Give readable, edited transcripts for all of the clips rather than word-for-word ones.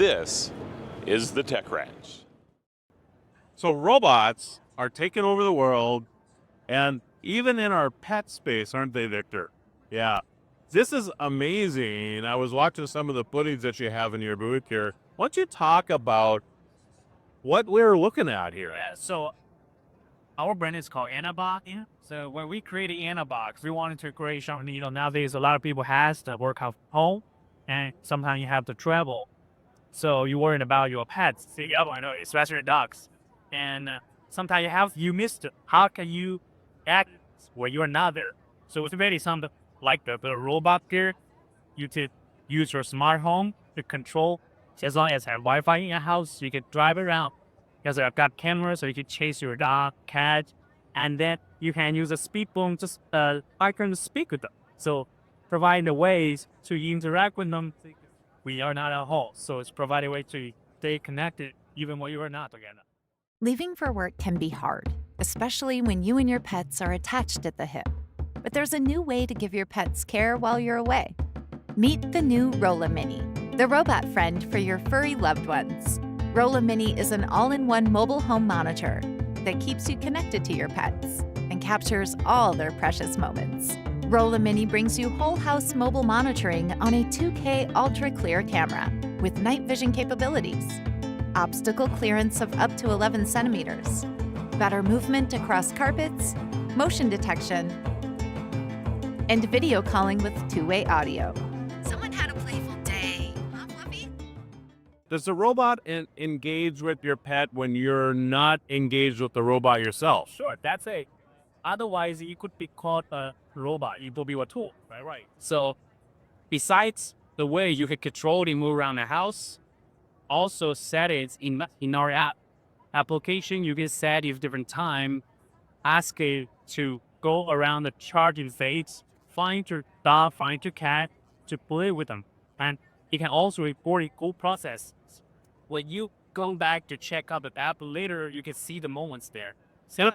This is the Tech Ranch. So robots are taking over the world, and even in our pet space, aren't they, Victor? Yeah. This is amazing. I was watching some of the footage that you have in your booth here. Why don't you talk about what we're looking at here? Yeah, so our brand is called Enabot. Yeah. So when we created Enabot, we wanted to create something, nowadays a lot of people has to work at home and sometimes you have to travel. So you're worrying about your pets, I know, especially your dogs. And sometimes you missed it. How can you act when you're not there? So it's very something like the robot here. You could use your smart home to control, as long as you have Wi-Fi in your house, you can drive around. Because I've got cameras, so you can chase your dog, cat, and then you can use a speakerphone, just icon to speak with them. So provide the ways to interact with them. We are not at home, so it's providing a way to stay connected even when you are not together. Leaving for work can be hard, especially when you and your pets are attached at the hip. But there's a new way to give your pets care while you're away. Meet the new Rola Mini, the robot friend for your furry loved ones. Rola Mini is an all-in-one mobile home monitor that keeps you connected to your pets and captures all their precious moments. Rola Mini brings you whole house mobile monitoring on a 2K ultra clear camera with night vision capabilities, obstacle clearance of up to 11 centimeters, better movement across carpets, motion detection, and video calling with two-way audio. Someone had a playful day, huh, Fluffy? Does the robot engage with your pet when you're not engaged with the robot yourself? Sure, otherwise it could be called a robot. It will be a tool, right? So besides the way you can control and move around the house, also set it in our application. You can set it different time, ask it to go around the charging phase, find your dog, find your cat, to play with them. And it can also report a cool process. When you go back to check out the app later, you can see the moments there. So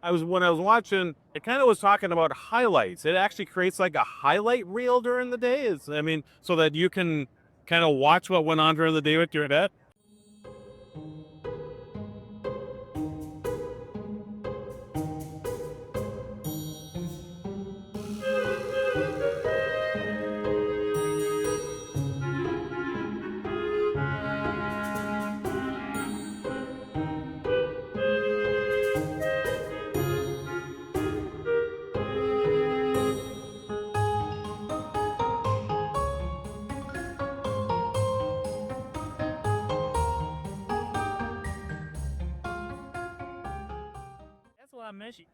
when I was watching, it kind of was talking about highlights. It actually creates like a highlight reel during the day. So that you can kind of watch what went on during the day with your pet. That's what I mentioned.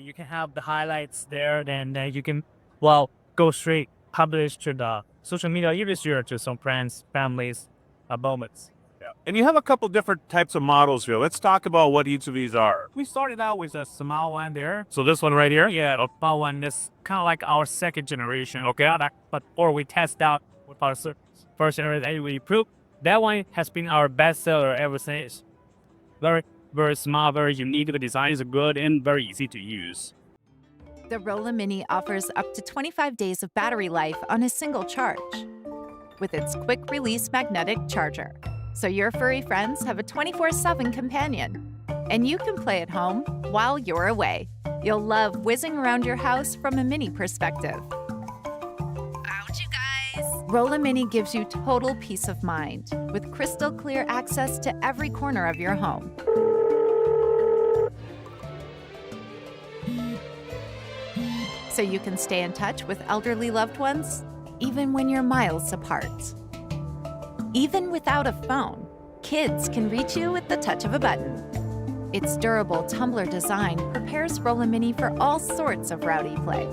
You can have the highlights there, then you can, go straight, publish to the social media, even share to some friends, families, moments. Yeah. And you have a couple different types of models here. Let's talk about what each of these are. We started out with a small one there. So this one right here? Yeah, the small one is kind of like our second generation. Okay, or we test out with our first generation and we improved. That one has been our best seller ever since. Very, very small, very unique. The design is good and very easy to use. The Rola Mini offers up to 25 days of battery life on a single charge with its quick-release magnetic charger. So your furry friends have a 24/7 companion. And you can play at home while you're away. You'll love whizzing around your house from a mini perspective. Found you guys! Rola Mini gives you total peace of mind with crystal clear access to every corner of your home. So you can stay in touch with elderly loved ones, even when you're miles apart. Even without a phone, kids can reach you with the touch of a button. Its durable tumbler design prepares Rola Mini for all sorts of rowdy play.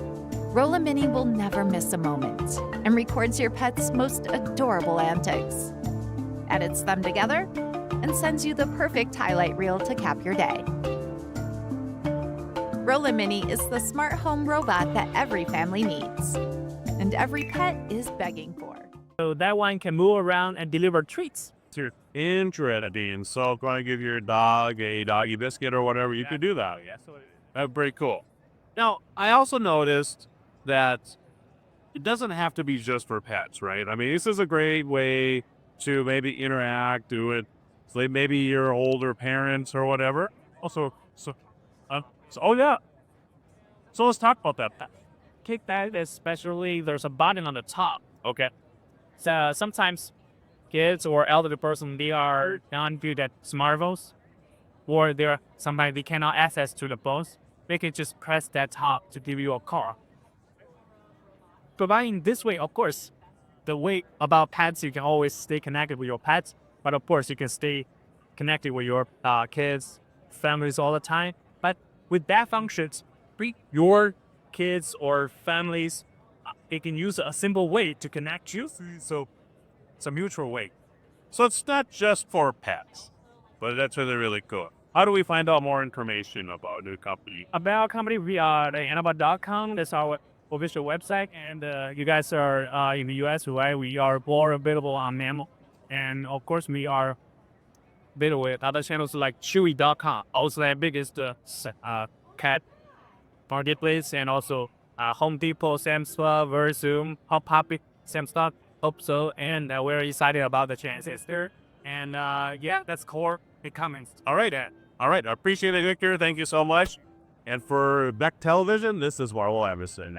Rola Mini will never miss a moment and records your pet's most adorable antics, edits them together, and sends you the perfect highlight reel to cap your day. Rola Mini is the smart home robot that every family needs, and every pet is begging for. So that one can move around and deliver treats. Interesting. So if you want to give your dog a doggy biscuit or whatever, you could do that. Yeah, so That's pretty cool. Now, I also noticed that it doesn't have to be just for pets, right? I mean, this is a great way to maybe interact with maybe your older parents or whatever. Also, oh yeah. So let's talk about that. Kickback, especially there's a button on the top. Okay. So sometimes kids or elderly person they are not good at smartphones, or they're sometimes they cannot access to the phones. They can just press that top to give you a call. Providing this way, of course, the way about pets, you can always stay connected with your pets, but of course you can stay connected with your kids, families all the time. But with that functions, your kids or families, they can use a simple way to connect you. So it's a mutual way. So it's not just for pets, but that's really, really cool. How do we find out more information about the company? About our company, we are the Enabot.com. That's our official website. And you guys are in the US, right? We are more available on Mammal. And of course, we are available with other channels like Chewy.com, also the biggest cat marketplace, and also Home Depot, Sam's Club, Versum, Hot Puppy, Sam's Stock, Hope so. And we're excited about the chances there. And yeah, that's core. It comments. All right, Ed. All right, I appreciate it, Victor. Thank you so much. And for Beck Television, this is Marvel Emerson.